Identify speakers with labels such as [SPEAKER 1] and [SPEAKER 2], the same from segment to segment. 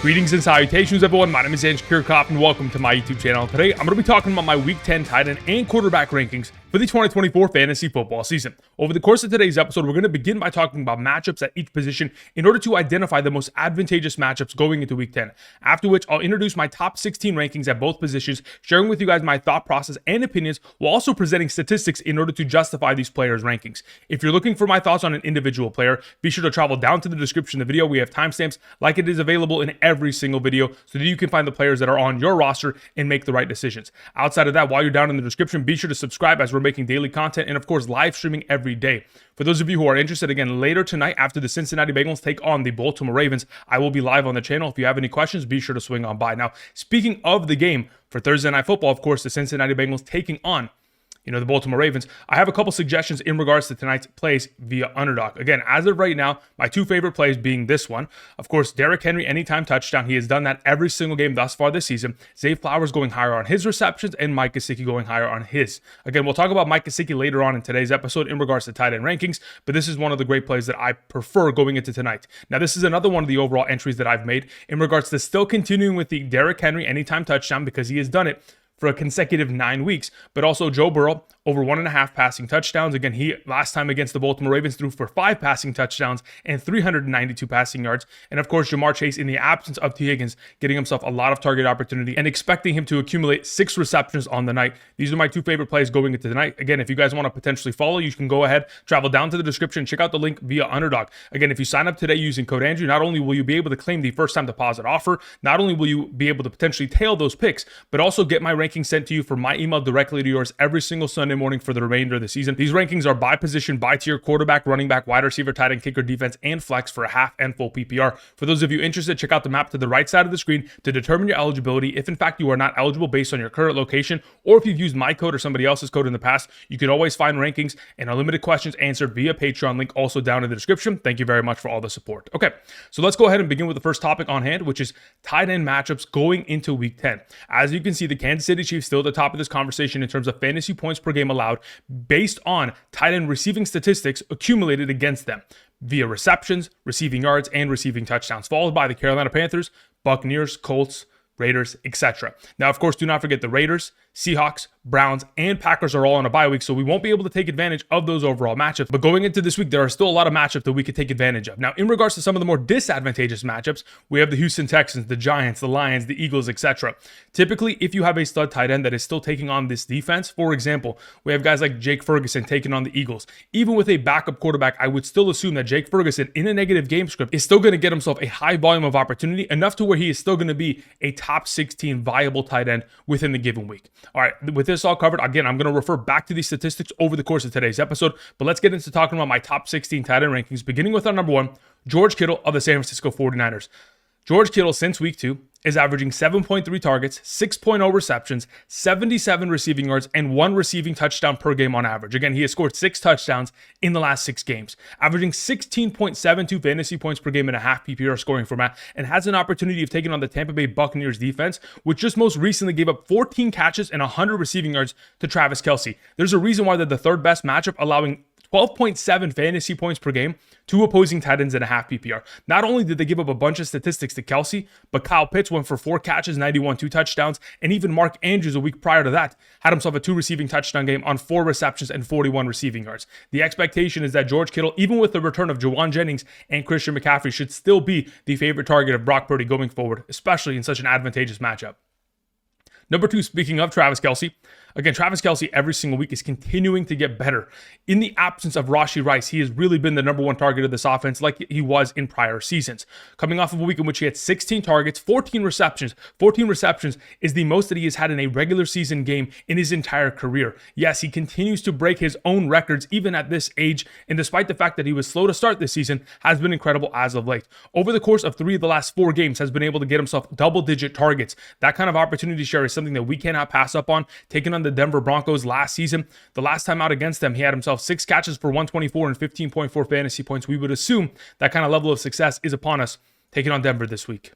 [SPEAKER 1] Greetings and salutations, everyone. My name is Kirk Cousins, and welcome to my YouTube channel. Today, I'm going to be talking about my Week 10 tight end and quarterback rankings for the 2024 fantasy football season. Over the course of today's episode, we're going to begin by talking about matchups at each position in order to identify the most advantageous matchups going into Week 10. After which, I'll introduce my top 16 rankings at both positions, sharing with you guys my thought process and opinions, while also presenting statistics in order to justify these players' rankings. If you're looking for my thoughts on an individual player, be sure to travel down to the description of the video. We have timestamps like it is available in every single video so that you can find the players that are on your roster and make the right decisions. Outside of that, while you're down in the description, be sure to subscribe as we're making daily content and of course live streaming every day. For those of you who are interested, again, later tonight after the Cincinnati Bengals take on the Baltimore Ravens, I will be live on the channel. If you have any questions, be sure to swing on by. Now, speaking of the game for Thursday Night Football, of course, the Cincinnati Bengals taking on the Baltimore Ravens. I have a couple suggestions in regards to tonight's plays via Underdog. Again, as of right now, my two favorite plays being this one. Of course, Derrick Henry anytime touchdown. He has done that every single game thus far this season. Zay Flowers going higher on his receptions and Mike Gesicki going higher on his. Again, we'll talk about Mike Gesicki later on in today's episode in regards to tight end rankings, but this is one of the great plays that I prefer going into tonight. Now, this is another one of the overall entries that I've made in regards to still continuing with the Derrick Henry anytime touchdown because he has done it for a consecutive 9 weeks, but also Joe Burrow over 1.5 passing touchdowns. Again, he last time against the Baltimore Ravens threw for 5 passing touchdowns and 392 passing yards. And of course, Jamar Chase, in the absence of T. Higgins, getting himself a lot of target opportunity and expecting him to accumulate 6 receptions on the night. These are my two favorite plays going into tonight. Again, if you guys want to potentially follow, you can go ahead, travel down to the description, check out the link via Underdog. Again, if you sign up today using code Andrew, not only will you be able to claim the first time deposit offer, not only will you be able to potentially tail those picks, but also get my rankings sent to you for my email directly to yours every single Sunday morning for the remainder of the season. These rankings are by position, by tier, quarterback, running back, wide receiver, tight end, kicker, defense, and flex for a half and full PPR. For those of you interested, check out the map to the right side of the screen to determine your eligibility. If in fact you are not eligible based on your current location, or if you've used my code or somebody else's code in the past, you can always find rankings and unlimited questions answered via Patreon, link also down in the description. Thank you very much for all the support. Okay, so let's go ahead and begin with the first topic on hand, which is tight end matchups going into Week 10. As you can see, the Kansas City Chiefs still at the top of this conversation in terms of fantasy points per game allowed based on tight end receiving statistics accumulated against them via receptions, receiving yards, and receiving touchdowns, followed by the Carolina Panthers, Buccaneers, Colts, Raiders, etc. Now, of course, do not forget the Raiders, Seahawks, Browns, and Packers are all on a bye week, so we won't be able to take advantage of those overall matchups. But going into this week, there are still a lot of matchups that we could take advantage of. Now, in regards to some of the more disadvantageous matchups, we have the Houston Texans, the Giants, the Lions, the Eagles, etc. Typically, if you have a stud tight end that is still taking on this defense, for example, we have guys like Jake Ferguson taking on the Eagles. Even with a backup quarterback, I would still assume that Jake Ferguson, in a negative game script, is still going to get himself a high volume of opportunity, enough to where he is still going to be a top 16 viable tight end within the given week. All right, with this all covered, again, I'm going to refer back to these statistics over the course of today's episode, but let's get into talking about my top 16 tight end rankings, beginning with our number one, George Kittle of the San Francisco 49ers. George Kittle, since week 2, is averaging 7.3 targets, 6.0 receptions, 77 receiving yards, and 1 receiving touchdown per game on average. Again, he has scored 6 touchdowns in the last 6 games, averaging 16.72 fantasy points per game in a half PPR scoring format, and has an opportunity of taking on the Tampa Bay Buccaneers defense, which just most recently gave up 14 catches and 100 receiving yards to Travis Kelce. There's a reason why they're the third best matchup, allowing 12.7 fantasy points per game to opposing tight ends in a half PPR. Not only did they give up a bunch of statistics to Kelce, but Kyle Pitts went for 4 catches, 91, 2 touchdowns, and even Mark Andrews a week prior to that had himself a 2 receiving touchdown game on 4 receptions and 41 receiving yards. The expectation is that George Kittle, even with the return of Juwan Jennings and Christian McCaffrey, should still be the favorite target of Brock Purdy going forward, especially in such an advantageous matchup. Number 2, speaking of Travis Kelce, again, Travis Kelce every single week is continuing to get better. In the absence of Rashee Rice, he has really been the number one target of this offense like he was in prior seasons. Coming off of a week in which he had 16 targets, 14 receptions. 14 receptions is the most that he has had in a regular season game in his entire career. Yes, he continues to break his own records even at this age, and despite the fact that he was slow to start this season, has been incredible as of late. Over the course of 3 of the last 4 games, has been able to get himself double-digit targets. That kind of opportunity share is something that we cannot pass up on. Taking on the Denver Broncos last season, the last time out against them, he had himself 6 catches for 124 and 15.4 fantasy points. We would assume that kind of level of success is upon us taking on Denver this week.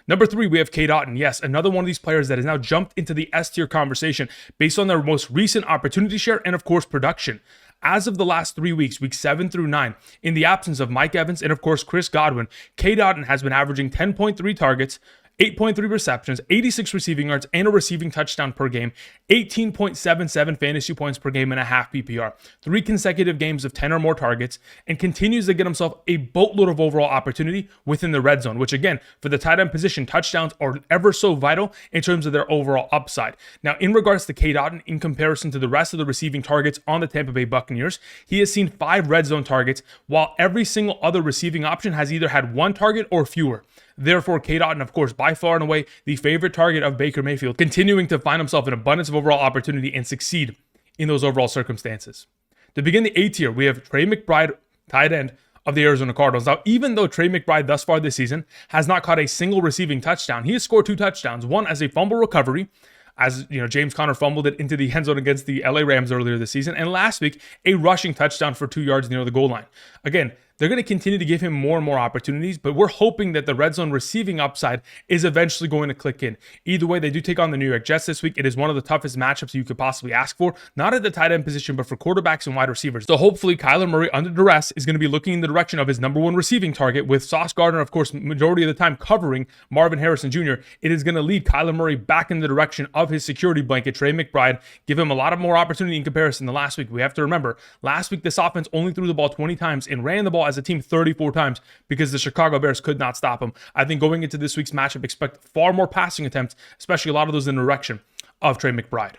[SPEAKER 1] Number 3, we have Cade Otton. Yes, another one of these players that has now jumped into the S tier conversation based on their most recent opportunity share and, of course, production. as of the last 3 weeks, week 7 through 9, in the absence of Mike Evans and of course Chris Godwin, Cade Otton has been averaging 10.3 targets, 8.3 receptions, 86 receiving yards, and a receiving touchdown per game, 18.77 fantasy points per game, and a half PPR. 3 consecutive games of 10 or more targets, and continues to get himself a boatload of overall opportunity within the red zone, which again, for the tight end position, touchdowns are ever so vital in terms of their overall upside. Now, in regards to Cade Otton, in comparison to the rest of the receiving targets on the Tampa Bay Buccaneers, he has seen 5 red zone targets, while every single other receiving option has either had 1 target or fewer. Therefore, Cade Otton, of course, by far and away the favorite target of Baker Mayfield, continuing to find himself an abundance of overall opportunity and succeed in those overall circumstances. To begin the A tier, we have Trey McBride, tight end of the Arizona Cardinals. Now, even though Trey McBride thus far this season has not caught a single receiving touchdown, he has scored 2 touchdowns, one as a fumble recovery, as you know, James Conner fumbled it into the end zone against the LA Rams earlier this season, and last week, a rushing touchdown for 2 yards near the goal line. Again, they're going to continue to give him more and more opportunities, but we're hoping that the red zone receiving upside is eventually going to click in. Either way, they do take on the New York Jets this week. It is one of the toughest matchups you could possibly ask for, not at the tight end position, but for quarterbacks and wide receivers. So hopefully Kyler Murray, under duress, is going to be looking in the direction of his number 1 receiving target, with Sauce Gardner, of course, majority of the time covering Marvin Harrison Jr. It is going to lead Kyler Murray back in the direction of his security blanket, Trey McBride, give him a lot of more opportunity in comparison to last week. We have to remember, last week this offense only threw the ball 20 times and ran the ball as a team 34 times because the Chicago Bears could not stop him. I think going into this week's matchup, expect far more passing attempts, especially a lot of those in the direction of Trey McBride.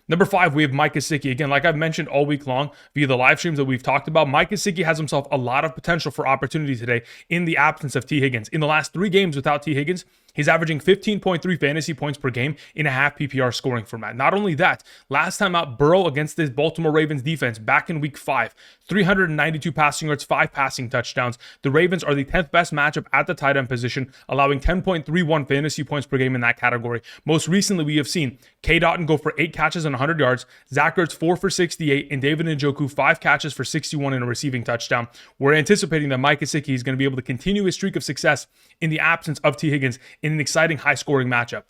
[SPEAKER 1] Number 5, we have Mike Gesicki. Again, like I've mentioned all week long via the live streams that we've talked about, Mike Gesicki has himself a lot of potential for opportunity today in the absence of T. Higgins. In the last 3 games without T. Higgins, he's averaging 15.3 fantasy points per game in a half PPR scoring format. Not only that, last time out, Burrow against this Baltimore Ravens defense back in week 5, 392 passing yards, 5 passing touchdowns. The Ravens are the 10th best matchup at the tight end position, allowing 10.31 fantasy points per game in that category. Most recently, we have seen Cade Otton go for 8 catches and 100 yards, Zach Ertz 4 for 68, and David Njoku 5 catches for 61 and a receiving touchdown. We're anticipating that Mike Gesicki is going to be able to continue his streak of success in the absence of T. Higgins in an exciting high-scoring matchup.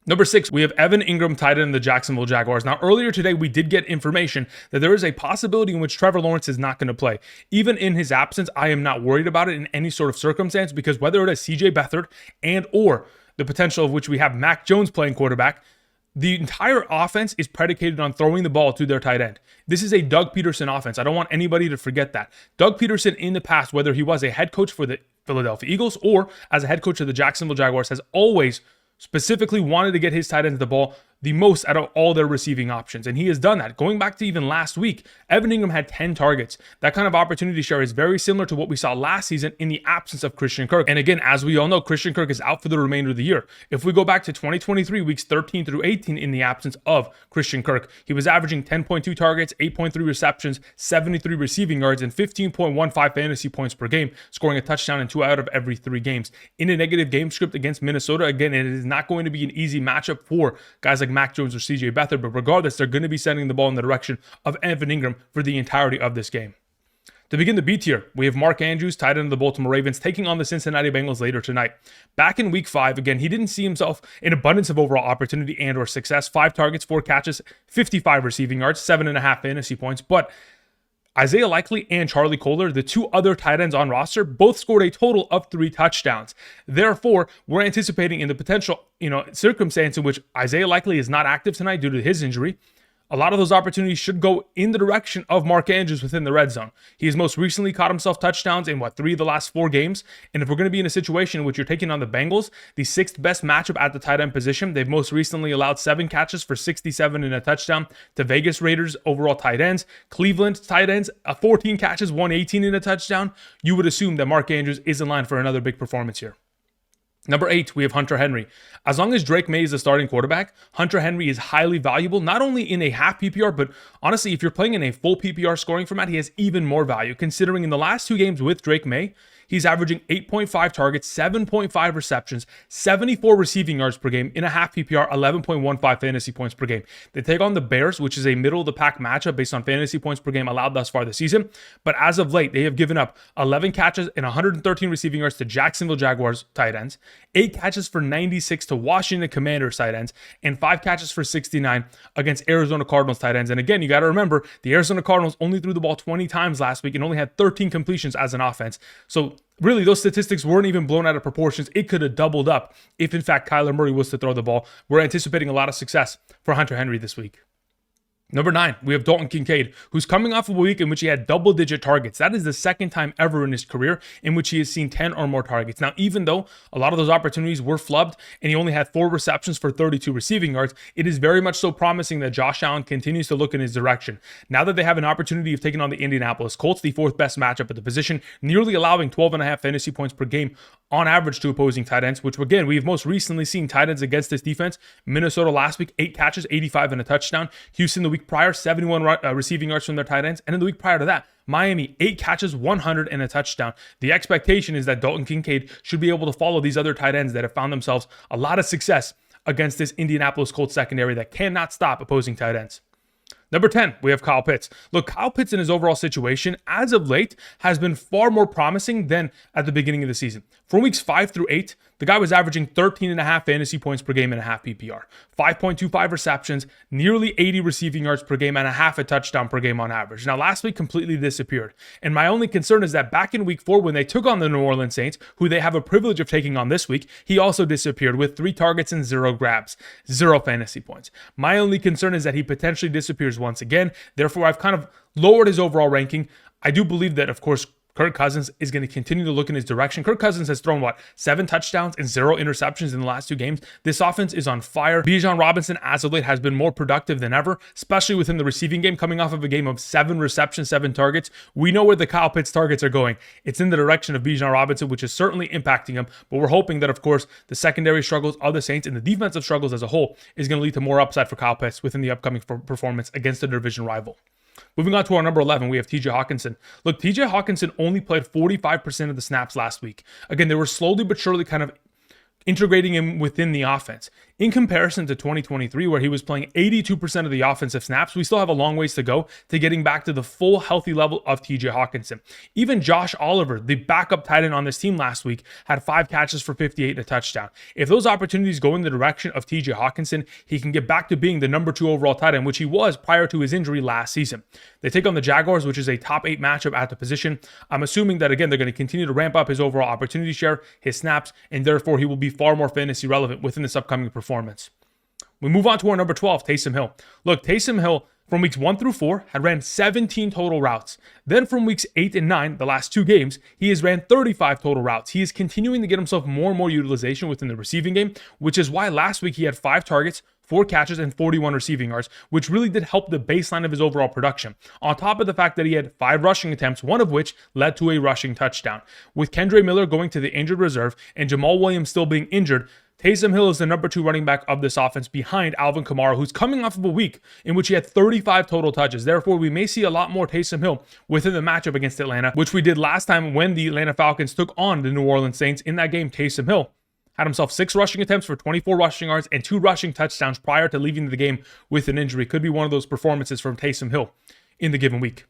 [SPEAKER 1] Number 6, we have Evan Engram, tight end of the Jacksonville Jaguars. Now, earlier today, we did get information that there is a possibility in which Trevor Lawrence is not going to play. Even in his absence, I am not worried about it in any sort of circumstance, because whether it is CJ Beathard and or the potential of which we have Mac Jones playing quarterback, the entire offense is predicated on throwing the ball to their tight end. This is a Doug Peterson offense. I don't want anybody to forget that. Doug Peterson in the past, whether he was a head coach for the Philadelphia Eagles or as a head coach of the Jacksonville Jaguars, has always specifically wanted to get his tight ends the ball the most out of all their receiving options. And he has done that. Going back to even last week, Evan Engram had 10 targets. That kind of opportunity share is very similar to what we saw last season in the absence of Christian Kirk. And again, as we all know, Christian Kirk is out for the remainder of the year. If we go back to 2023, weeks 13 through 18 in the absence of Christian Kirk, he was averaging 10.2 targets, 8.3 receptions, 73 receiving yards, and 15.15 fantasy points per game, scoring a touchdown in 2 out of every 3 games. In a negative game script against Minnesota, again, it is not going to be an easy matchup for guys like Mac Jones or CJ Beathard, but regardless, they're going to be sending the ball in the direction of Evan Engram for the entirety of this game. To begin the B tier, we have Mark Andrews, tight end of the Baltimore Ravens, taking on the Cincinnati Bengals later tonight. Back in week 5, again, he didn't see himself in abundance of overall opportunity and or success. 5 targets, 4 catches, 55 receiving yards, 7.5 fantasy points, but Isaiah Likely and Charlie Kolar, the 2 other tight ends on roster, both scored a total of 3 touchdowns. Therefore, we're anticipating in the potential, circumstance in which Isaiah Likely is not active tonight due to his injury, a lot of those opportunities should go in the direction of Mark Andrews within the red zone. He has most recently caught himself touchdowns in 3 of the last 4 games. And if we're going to be in a situation in which you're taking on the Bengals, the 6th best matchup at the tight end position, they've most recently allowed 7 catches for 67 and a touchdown to Vegas Raiders overall tight ends. Cleveland tight ends, 14 catches, 118 and a touchdown. You would assume that Mark Andrews is in line for another big performance here. Number 8, we have Hunter Henry. As long as Drake May is the starting quarterback, Hunter Henry is highly valuable, not only in a half PPR, but honestly, if you're playing in a full PPR scoring format, he has even more value, considering in the last 2 games with Drake May, he's averaging 8.5 targets, 7.5 receptions, 74 receiving yards per game in a half PPR, 11.15 fantasy points per game. They take on the Bears, which is a middle of the pack matchup based on fantasy points per game allowed thus far this season. But as of late, they have given up 11 catches and 113 receiving yards to Jacksonville Jaguars tight ends, 8 catches for 96 to Washington Commanders tight ends, and 5 catches for 69 against Arizona Cardinals tight ends. And again, you got to remember, the Arizona Cardinals only threw the ball 20 times last week and only had 13 completions as an offense. So really, those statistics weren't even blown out of proportions. It could have doubled up if, in fact, Kyler Murray was to throw the ball. We're anticipating a lot of success for Hunter Henry this week. Number 9, we have Dalton Kincaid, who's coming off of a week in which he had double-digit targets. That is the second time ever in his career in which he has seen 10 or more targets. Now, even though a lot of those opportunities were flubbed and he only had 4 receptions for 32 receiving yards, it is very much so promising that Josh Allen continues to look in his direction. Now that they have an opportunity of taking on the Indianapolis Colts, the 4th best matchup at the position, nearly allowing 12.5 fantasy points per game on average to opposing tight ends, which again, we've most recently seen tight ends against this defense. Minnesota last week, 8 catches, 85 and a touchdown. Houston the week prior, 71 receiving yards from their tight ends. And in the week prior to that, Miami, 8 catches, 100 and a touchdown. The expectation is that Dalton Kincaid should be able to follow these other tight ends that have found themselves a lot of success against this Indianapolis Colts secondary that cannot stop opposing tight ends. Number 10, we have Kyle Pitts. Look, Kyle Pitts in his overall situation, as of late, has been far more promising than at the beginning of the season. From weeks 5 through 8, the guy was averaging 13.5 fantasy points per game and a half PPR, 5.25 receptions, nearly 80 receiving yards per game, and a half a touchdown per game on average. Now, last week completely disappeared. And my only concern is that back in week 4, when they took on the New Orleans Saints, who they have a privilege of taking on this week, he also disappeared with 3 targets and 0 grabs, 0 fantasy points. My only concern is that he potentially disappears once again. Therefore, I've kind of lowered his overall ranking. I do believe that, of course, Kirk Cousins is going to continue to look in his direction. Kirk Cousins has thrown, 7 touchdowns and 0 interceptions in the last 2 games. This offense is on fire. Bijan Robinson, as of late, has been more productive than ever, especially within the receiving game, coming off of a game of 7 receptions, 7 targets. We know where the Kyle Pitts targets are going. It's in the direction of Bijan Robinson, which is certainly impacting him. But we're hoping that, of course, the secondary struggles of the Saints and the defensive struggles as a whole is going to lead to more upside for Kyle Pitts within the upcoming performance against a division rival. Moving on to our number 11, we have TJ Hockenson. Look, TJ Hockenson only played 45% of the snaps last week. Again, they were slowly but surely kind of integrating him within the offense. In comparison to 2023, where he was playing 82% of the offensive snaps, we still have a long ways to go to getting back to the full healthy level of TJ Hockenson. Even Josh Oliver, the backup tight end on this team last week, had 5 catches for 58 and a touchdown. If those opportunities go in the direction of TJ Hockenson, he can get back to being the number 2 overall tight end, which he was prior to his injury last season. They take on the Jaguars, which is a top 8 matchup at the position. I'm assuming that, again, they're going to continue to ramp up his overall opportunity share, his snaps, and therefore he will be far more fantasy relevant within this upcoming performance. We move on to our number 12, Taysom Hill. Look, Taysom Hill, from weeks 1 through 4, had ran 17 total routes. Then from weeks 8 and 9, the last 2 games, he has ran 35 total routes. He is continuing to get himself more and more utilization within the receiving game, which is why last week he had 5 targets, 4 catches, and 41 receiving yards, which really did help the baseline of his overall production. On top of the fact that he had 5 rushing attempts, one of which led to a rushing touchdown. With Kendre Miller going to the injured reserve and Jamal Williams still being injured, Taysom Hill is the number 2 running back of this offense behind Alvin Kamara, who's coming off of a week in which he had 35 total touches. Therefore, we may see a lot more Taysom Hill within the matchup against Atlanta, which we did last time when the Atlanta Falcons took on the New Orleans Saints. In that game, Taysom Hill had himself 6 rushing attempts for 24 rushing yards and 2 rushing touchdowns prior to leaving the game with an injury. Could be one of those performances from Taysom Hill in the given week.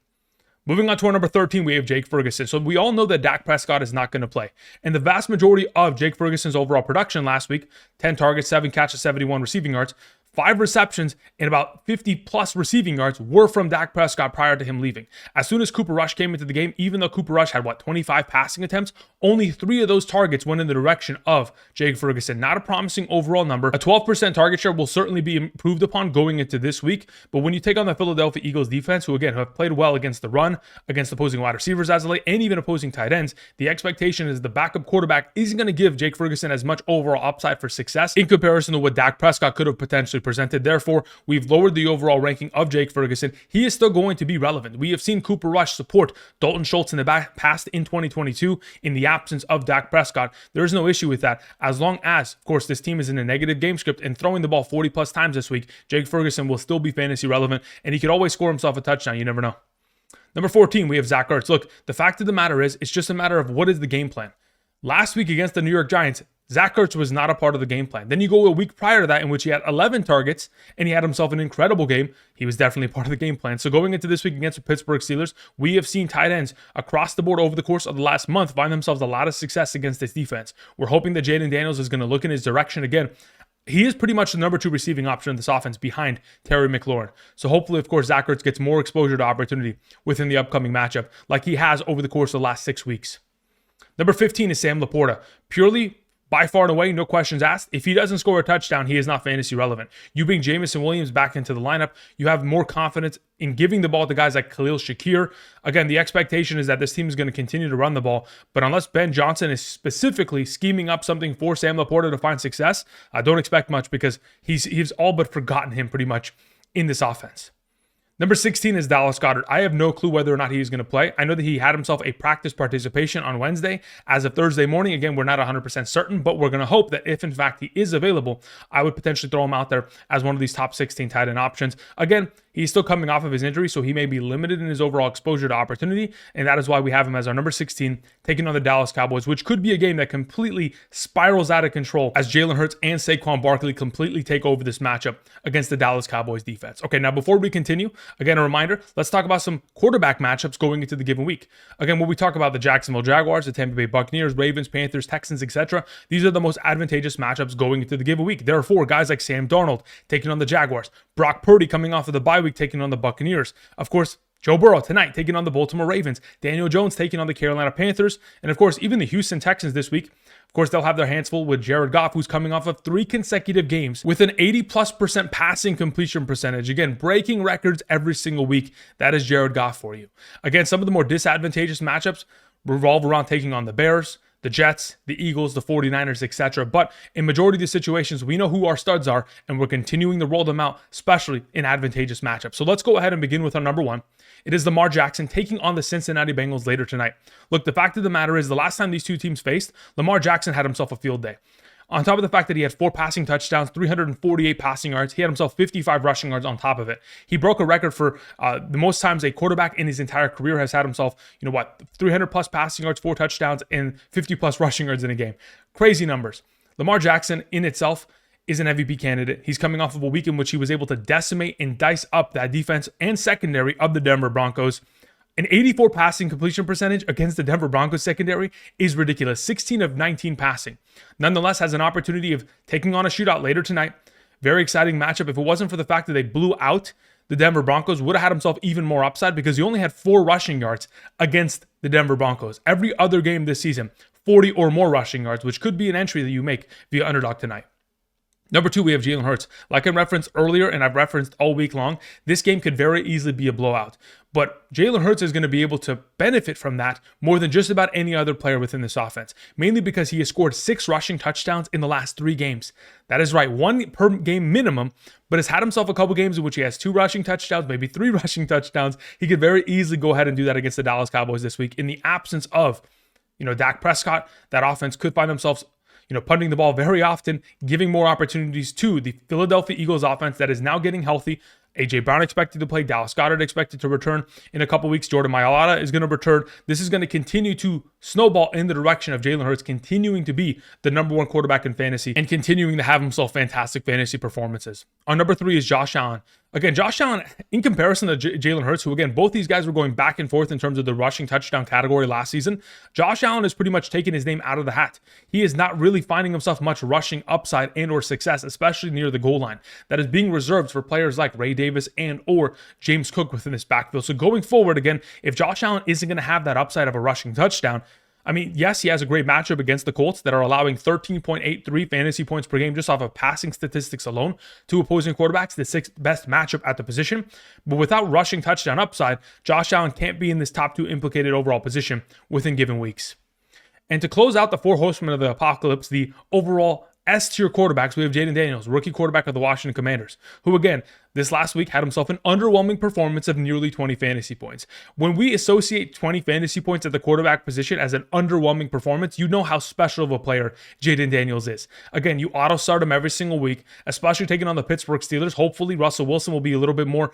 [SPEAKER 1] Moving on to our number 13, we have Jake Ferguson. So we all know that Dak Prescott is not going to play. And the vast majority of Jake Ferguson's overall production last week, 10 targets, 7 catches, 71 receiving yards, 5 receptions, and about 50 plus receiving yards were from Dak Prescott prior to him leaving. As soon as Cooper Rush came into the game, even though Cooper Rush had 25 passing attempts, only 3 of those targets went in the direction of Jake Ferguson. Not a promising overall number. A 12% target share will certainly be improved upon going into this week, but when you take on the Philadelphia Eagles defense, who again have played well against the run, against opposing wide receivers as of late, and even opposing tight ends, the expectation is the backup quarterback isn't going to give Jake Ferguson as much overall upside for success in comparison to what Dak Prescott could have potentially presented. Therefore, we've lowered the overall ranking of Jake Ferguson. He is still going to be relevant. We have seen Cooper Rush support Dalton Schultz in the past in 2022 in the absence of Dak Prescott. There is no issue with that. As long as, of course, this team is in a negative game script and throwing the ball 40 plus times this week, Jake Ferguson will still be fantasy relevant, and he could always score himself a touchdown. You never know. Number 14, we have Zach Ertz. Look, the fact of the matter is, it's just a matter of what is the game plan. Last week against the New York Giants, Zach Ertz was not a part of the game plan. Then you go a week prior to that in which he had 11 targets and he had himself an incredible game. He was definitely part of the game plan. So going into this week against the Pittsburgh Steelers, we have seen tight ends across the board over the course of the last month find themselves a lot of success against this defense. We're hoping that Jayden Daniels is going to look in his direction again. He is pretty much the number 2 receiving option in this offense behind Terry McLaurin. So hopefully, of course, Zach Ertz gets more exposure to opportunity within the upcoming matchup like he has over the course of the last 6 weeks. Number 15 is Sam LaPorta. Purely, by far and away, no questions asked. If he doesn't score a touchdown, he is not fantasy relevant. You bring Jameson Williams back into the lineup, you have more confidence in giving the ball to guys like Khalil Shakir. Again, the expectation is that this team is going to continue to run the ball, but unless Ben Johnson is specifically scheming up something for Sam LaPorta to find success, I don't expect much because he's all but forgotten him pretty much in this offense. Number 16 is Dallas Goedert. I have no clue whether or not he is going to play. I know that he had himself a practice participation on Wednesday. As of Thursday morning, again, we're not 100% certain, but we're going to hope that if in fact he is available, I would potentially throw him out there as one of these top 16 tight end options. Again, he's still coming off of his injury, so he may be limited in his overall exposure to opportunity, and that is why we have him as our number 16, taking on the Dallas Cowboys, which could be a game that completely spirals out of control as Jalen Hurts and Saquon Barkley completely take over this matchup against the Dallas Cowboys defense. Okay, now before we continue, again, a reminder, let's talk about some quarterback matchups going into the given week. Again, when we talk about the Jacksonville Jaguars, the Tampa Bay Buccaneers, Ravens, Panthers, Texans, etc., these are the most advantageous matchups going into the given week. Therefore, guys like Sam Darnold taking on the Jaguars, Brock Purdy coming off of the bye week taking on the Buccaneers. Of course, Joe Burrow tonight taking on the Baltimore Ravens, Daniel Jones taking on the Carolina Panthers, and of course, even the Houston Texans this week. Of course, they'll have their hands full with Jared Goff, who's coming off of 3 consecutive games with an 80+% passing completion percentage. Again, breaking records every single week. That is Jared Goff for you. Again, some of the more disadvantageous matchups revolve around taking on the Bears, the Jets, the Eagles, the 49ers, etc. But in majority of the situations, we know who our studs are, and we're continuing to roll them out, especially in advantageous matchups. So let's go ahead and begin with our number 1. It is Lamar Jackson taking on the Cincinnati Bengals later tonight. Look, the fact of the matter is the last time these two teams faced, Lamar Jackson had himself a field day. On top of the fact that he had 4 passing touchdowns, 348 passing yards, he had himself 55 rushing yards on top of it. He broke a record for the most times a quarterback in his entire career has had himself, 300 plus passing yards, 4 touchdowns, and 50 plus rushing yards in a game. Crazy numbers. Lamar Jackson in itself is an MVP candidate. He's coming off of a week in which he was able to decimate and dice up that defense and secondary of the Denver Broncos. An 84 passing completion percentage against the Denver Broncos secondary is ridiculous. 16 of 19 passing. Nonetheless, has an opportunity of taking on a shootout later tonight. Very exciting matchup. If it wasn't for the fact that they blew out the Denver Broncos, would have had himself even more upside because he only had 4 rushing yards against the Denver Broncos. Every other game this season, 40 or more rushing yards, which could be an entry that you make via Underdog tonight. Number 2, we have Jalen Hurts. Like I referenced earlier, and I've referenced all week long, this game could very easily be a blowout. But Jalen Hurts is going to be able to benefit from that more than just about any other player within this offense, mainly because he has scored 6 rushing touchdowns in the last 3 games. That is right, 1 per game minimum, but has had himself a couple games in which he has 2 rushing touchdowns, maybe 3 rushing touchdowns. He could very easily go ahead and do that against the Dallas Cowboys this week. In the absence of, Dak Prescott, that offense could find themselves punting the ball very often, giving more opportunities to the Philadelphia Eagles offense that is now getting healthy. A.J. Brown expected to play. Dallas Goedert expected to return in a couple weeks. Jordan Mailata is going to return. This is going to continue to snowball in the direction of Jalen Hurts continuing to be the number 1 quarterback in fantasy and continuing to have himself fantastic fantasy performances. Our number 3 is Josh Allen. Again, Josh Allen, in comparison to Jalen Hurts, who again, both these guys were going back and forth in terms of the rushing touchdown category last season, Josh Allen has pretty much taken his name out of the hat. He is not really finding himself much rushing upside and or success, especially near the goal line. That is being reserved for players like Ray Davis and or James Cook within this backfield. So going forward, again, if Josh Allen isn't going to have that upside of a rushing touchdown, yes, he has a great matchup against the Colts that are allowing 13.83 fantasy points per game just off of passing statistics alone to opposing quarterbacks, the 6th best matchup at the position. But without rushing touchdown upside, Josh Allen can't be in this top 2 implicated overall position within given weeks. And to close out the 4 horsemen of the apocalypse, the overall S-tier quarterbacks, we have Jayden Daniels, rookie quarterback of the Washington Commanders, who again, this last week had himself an underwhelming performance of nearly 20 fantasy points. When we associate 20 fantasy points at the quarterback position as an underwhelming performance, you know how special of a player Jayden Daniels is. Again, you auto start him every single week, especially taking on the Pittsburgh Steelers. Hopefully, Russell Wilson will be a little bit more,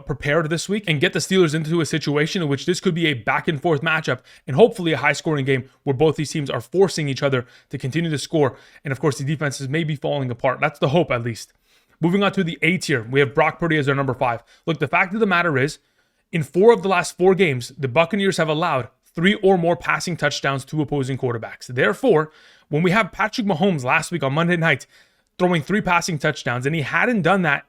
[SPEAKER 1] prepared this week and get the Steelers into a situation in which this could be a back and forth matchup and hopefully a high scoring game where both these teams are forcing each other to continue to score. And of course, the defenses may be falling apart. That's the hope, at least. Moving on to the A tier, we have Brock Purdy as our number 5. Look, the fact of the matter is, in 4 of the last 4 games, the Buccaneers have allowed 3 or more passing touchdowns to opposing quarterbacks. Therefore, when we have Patrick Mahomes last week on Monday night throwing 3 passing touchdowns, and he hadn't done that,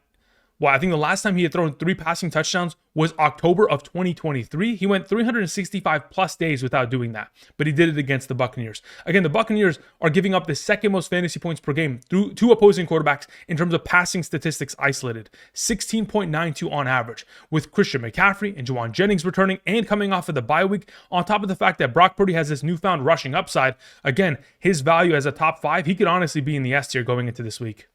[SPEAKER 1] well, I think the last time he had thrown 3 passing touchdowns was October of 2023. He went 365 plus days without doing that, but he did it against the Buccaneers. Again, the Buccaneers are giving up the second most fantasy points per game through 2 opposing quarterbacks in terms of passing statistics isolated, 16.92 on average, with Christian McCaffrey and Juwan Jennings returning and coming off of the bye week, on top of the fact that Brock Purdy has this newfound rushing upside. Again, his value as a top 5, he could honestly be in the S tier going into this week.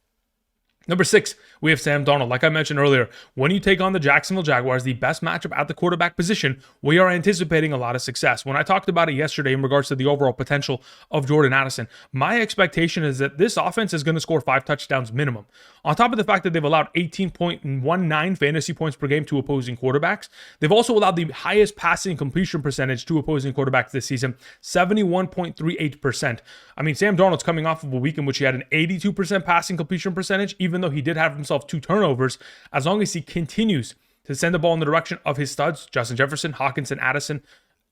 [SPEAKER 1] Number 6, we have Sam Darnold. Like I mentioned earlier, when you take on the Jacksonville Jaguars, the best matchup at the quarterback position, we are anticipating a lot of success. When I talked about it yesterday in regards to the overall potential of Jordan Addison, my expectation is that this offense is going to score 5 touchdowns minimum. On top of the fact that they've allowed 18.19 fantasy points per game to opposing quarterbacks, they've also allowed the highest passing completion percentage to opposing quarterbacks this season, 71.38%. I mean, Sam Darnold's coming off of a week in which he had an 82% passing completion percentage, even though he did have himself 2 turnovers. As long as he continues to send the ball in the direction of his studs, Justin Jefferson, Hockenson, Addison,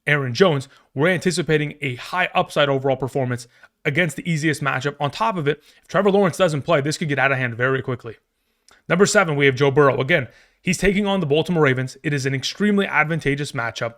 [SPEAKER 1] Aaron Jones, we're anticipating a high upside overall performance against the easiest matchup. On top of it, if Trevor Lawrence doesn't play, this could get out of hand very quickly. Number 7, we have Joe Burrow. Again, he's taking on the Baltimore Ravens. It is an extremely advantageous matchup.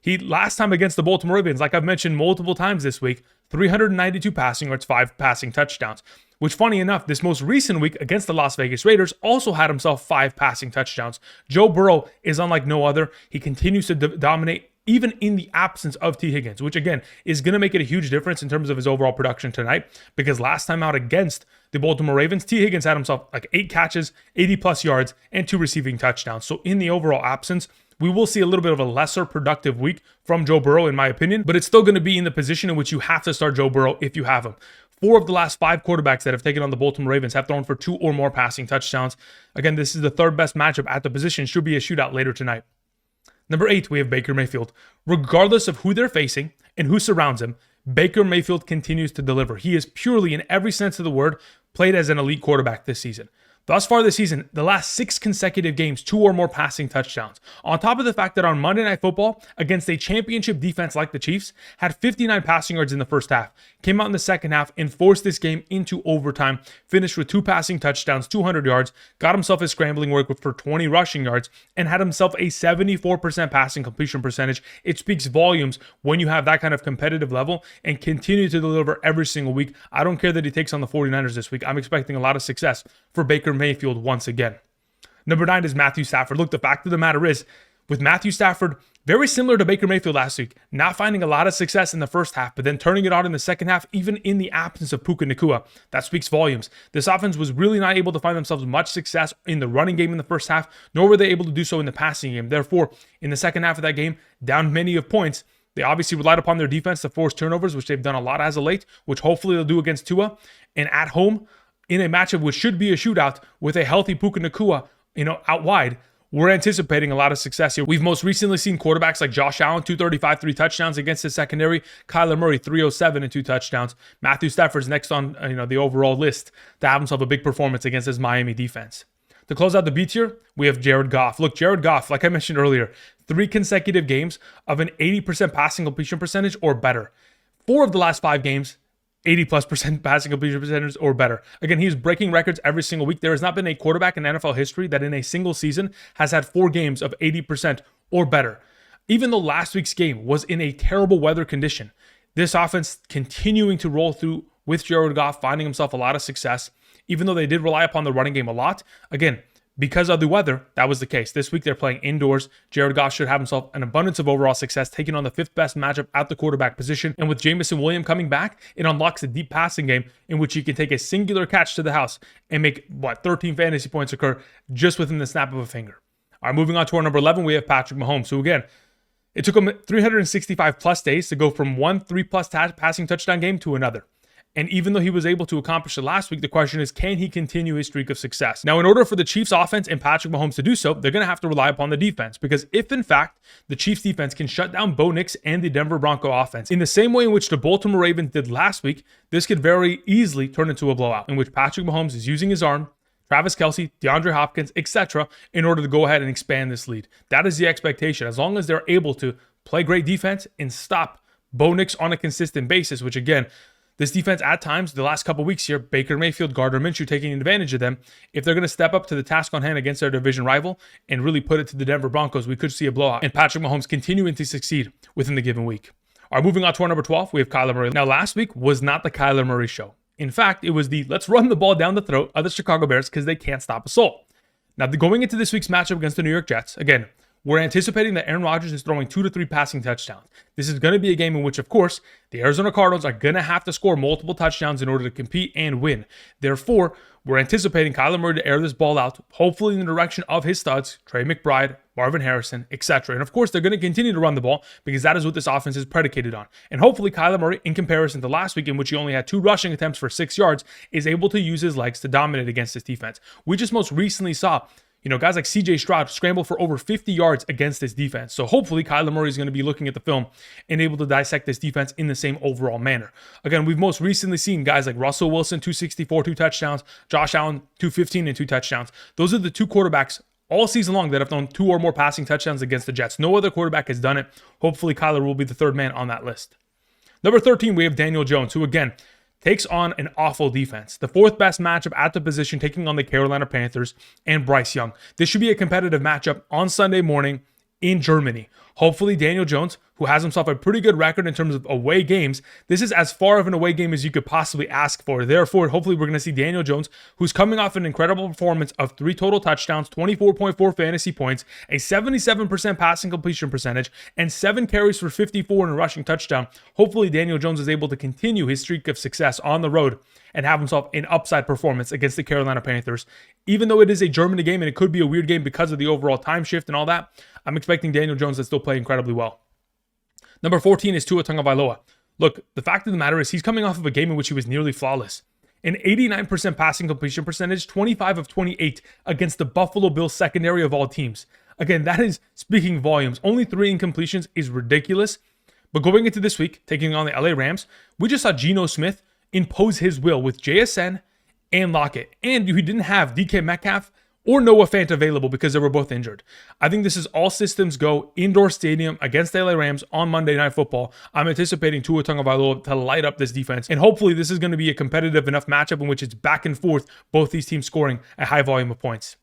[SPEAKER 1] He last time against the Baltimore Ravens, like I've mentioned multiple times this week, 392 passing yards, 5 passing touchdowns. Which, funny enough, this most recent week against the Las Vegas Raiders also had himself 5 passing touchdowns. Joe Burrow is unlike no other. He continues to dominate even in the absence of T. Higgins, which again is going to make it a huge difference in terms of his overall production tonight, because last time out against the Baltimore Ravens, T. Higgins had himself like 8 catches, 80 plus yards, and 2 receiving touchdowns. So in the overall absence, we will see a little bit of a lesser productive week from Joe Burrow, in my opinion, but it's still going to be in the position in which you have to start Joe Burrow if you have him. 4 of the last 5 quarterbacks that have taken on the Baltimore Ravens have thrown for 2 or more passing touchdowns. Again, this is the 3rd best matchup at the position. Should be a shootout later tonight. Number 8, we have Baker Mayfield. Regardless of who they're facing and who surrounds him, Baker Mayfield continues to deliver. He is purely, in every sense of the word, played as an elite quarterback this season. Thus far this season, the last 6 consecutive games, 2 or more passing touchdowns. On top of the fact that on Monday Night Football, against a championship defense like the Chiefs, had 59 passing yards in the first half, came out in the second half and forced this game into overtime, finished with 2 passing touchdowns, 200 yards, got himself his scrambling work for 20 rushing yards, and had himself a 74% passing completion percentage. It speaks volumes when you have that kind of competitive level and continue to deliver every single week. I don't care that he takes on the 49ers this week. I'm expecting a lot of success for Baker Mayfield once again. Number 9 is Matthew Stafford. Look, the fact of the matter is, with Matthew Stafford, very similar to Baker Mayfield last week, not finding a lot of success in the first half, but then turning it on in the second half, even in the absence of Puka Nacua. That speaks volumes. This offense was really not able to find themselves much success in the running game in the first half, nor were they able to do so in the passing game. Therefore, in the second half of that game, down many of points, they obviously relied upon their defense to force turnovers, which they've done a lot as of late, which hopefully they'll do against Tua. And at home, in a matchup which should be a shootout with a healthy Puka Nacua, out wide, we're anticipating a lot of success here. We've most recently seen quarterbacks like Josh Allen, 235, 3 touchdowns against his secondary. Kyler Murray, 307 and 2 touchdowns. Matthew Stafford's next on the overall list to have himself a big performance against his Miami defense. To close out the B tier, we have Jared Goff. Look, Jared Goff, like I mentioned earlier, 3 consecutive games of an 80% passing completion percentage or better. 4 of the last 5 games, 80+% passing completion percentage or better. Again, he's breaking records every single week. There has not been a quarterback in NFL history that in a single season has had 4 games of 80% or better. Even though last week's game was in a terrible weather condition, this offense continuing to roll through with Jared Goff, finding himself a lot of success, even though they did rely upon the running game a lot. Again, Because of the weather, that was the case. This week, they're playing indoors. Jared Goff should have himself an abundance of overall success, taking on the 5th best matchup at the quarterback position. And with Jameson Williams coming back, it unlocks a deep passing game in which he can take a singular catch to the house and make, 13 fantasy points occur just within the snap of a finger. All right, moving on to our number 11, we have Patrick Mahomes. So again, it took him 365 plus days to go from one 3+ passing touchdown game to another. And even though he was able to accomplish it last week, the question is, can he continue his streak of success? Now, in order for the Chiefs offense and Patrick Mahomes to do so, they're going to have to rely upon the defense. Because if, in fact, the Chiefs defense can shut down Bo Nix and the Denver Bronco offense, in the same way in which the Baltimore Ravens did last week, this could very easily turn into a blowout, in which Patrick Mahomes is using his arm, Travis Kelce, DeAndre Hopkins, etc., in order to go ahead and expand this lead. That is the expectation. As long as they're able to play great defense and stop Bo Nix on a consistent basis, which again, this defense at times, the last couple weeks here, Baker Mayfield, Gardner Minshew taking advantage of them. If they're going to step up to the task on hand against their division rival and really put it to the Denver Broncos, we could see a blowout and Patrick Mahomes continuing to succeed within the given week. All right, moving on to our number 12, we have Kyler Murray. Now, last week was not the Kyler Murray show. In fact, it was the let's run the ball down the throat of the Chicago Bears because they can't stop a soul. Now, going into this week's matchup against the New York Jets, again, we're anticipating that Aaron Rodgers is throwing 2 to 3 passing touchdowns. This is going to be a game in which, of course, the Arizona Cardinals are going to have to score multiple touchdowns in order to compete and win. Therefore, we're anticipating Kyler Murray to air this ball out, hopefully in the direction of his studs, Trey McBride, Marvin Harrison, etc. And of course, they're going to continue to run the ball because that is what this offense is predicated on. And hopefully, Kyler Murray, in comparison to last week in which he only had 2 rushing attempts for 6 yards, is able to use his legs to dominate against this defense. We just most recently saw guys like CJ Stroud scramble for over 50 yards against this defense. So hopefully Kyler Murray is going to be looking at the film and able to dissect this defense in the same overall manner. Again, we've most recently seen guys like Russell Wilson, 264, 2 touchdowns, Josh Allen, 215 and 2 touchdowns. Those are the 2 quarterbacks all season long that have thrown 2 or more passing touchdowns against the Jets. No other quarterback has done it. Hopefully Kyler will be the 3rd man on that list. Number 13, we have Daniel Jones, who again, takes on an awful defense. The 4th best matchup at the position, taking on the Carolina Panthers and Bryce Young. This should be a competitive matchup on Sunday morning in Germany. Hopefully Daniel Jones, who has himself a pretty good record in terms of away games, this is as far of an away game as you could possibly ask for. Therefore, hopefully we're going to see Daniel Jones, who's coming off an incredible performance of 3 total touchdowns, 24.4 fantasy points, a 77% passing completion percentage, and 7 carries for 54 in a rushing touchdown. Hopefully Daniel Jones is able to continue his streak of success on the road and have himself an upside performance against the Carolina Panthers. Even though it is a Germany game and it could be a weird game because of the overall time shift and all that, I'm expecting Daniel Jones to still play incredibly well. Number 14 is Tua Tagovailoa. Look, the fact of the matter is he's coming off of a game in which he was nearly flawless. An 89% passing completion percentage, 25 of 28 against the Buffalo Bills secondary of all teams. Again, that is speaking volumes. Only 3 incompletions is ridiculous. But going into this week, taking on the LA Rams, we just saw Geno Smith impose his will with JSN and Lockett. And he didn't have DK Metcalf or Noah Fant available because they were both injured. I think this is all systems go indoor stadium against the LA Rams on Monday Night Football. I'm anticipating Tua Tagovailoa to light up this defense, and hopefully this is going to be a competitive enough matchup in which it's back and forth, both these teams scoring a high volume of points.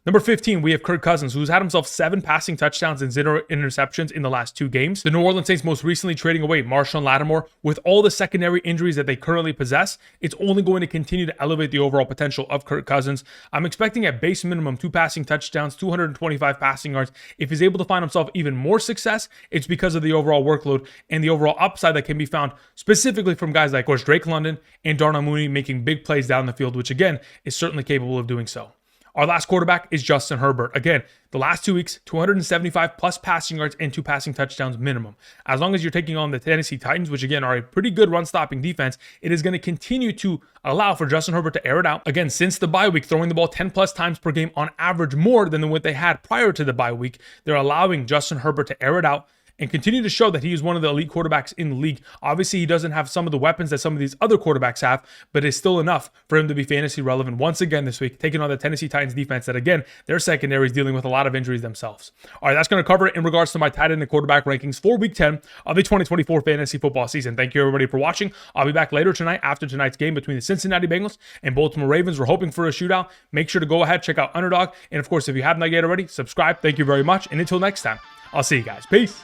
[SPEAKER 1] Number 15, we have Kirk Cousins, who's had himself 7 passing touchdowns and 0 interceptions in the last 2 games. The New Orleans Saints most recently trading away Marshawn Lattimore. With all the secondary injuries that they currently possess, it's only going to continue to elevate the overall potential of Kirk Cousins. I'm expecting at base minimum 2 passing touchdowns, 225 passing yards. If he's able to find himself even more success, it's because of the overall workload and the overall upside that can be found specifically from guys like, of course, Drake London and Darnell Mooney making big plays down the field, which again is certainly capable of doing so. Our last quarterback is Justin Herbert. Again, the last 2 weeks, 275 plus passing yards and 2 passing touchdowns minimum. As long as you're taking on the Tennessee Titans, which again are a pretty good run-stopping defense, it is going to continue to allow for Justin Herbert to air it out. Again, since the bye week, throwing the ball 10 plus times per game on average more than what they had prior to the bye week, they're allowing Justin Herbert to air it out and continue to show that he is one of the elite quarterbacks in the league. Obviously, he doesn't have some of the weapons that some of these other quarterbacks have, but it's still enough for him to be fantasy relevant once again this week, taking on the Tennessee Titans defense that, again, their secondary is dealing with a lot of injuries themselves. All right, that's going to cover it in regards to my tight end and quarterback rankings for Week 10 of the 2024 fantasy football season. Thank you, everybody, for watching. I'll be back later tonight after tonight's game between the Cincinnati Bengals and Baltimore Ravens. We're hoping for a shootout. Make sure to go ahead, check out Underdog. And, of course, if you haven't yet already, subscribe. Thank you very much. And until next time, I'll see you guys. Peace.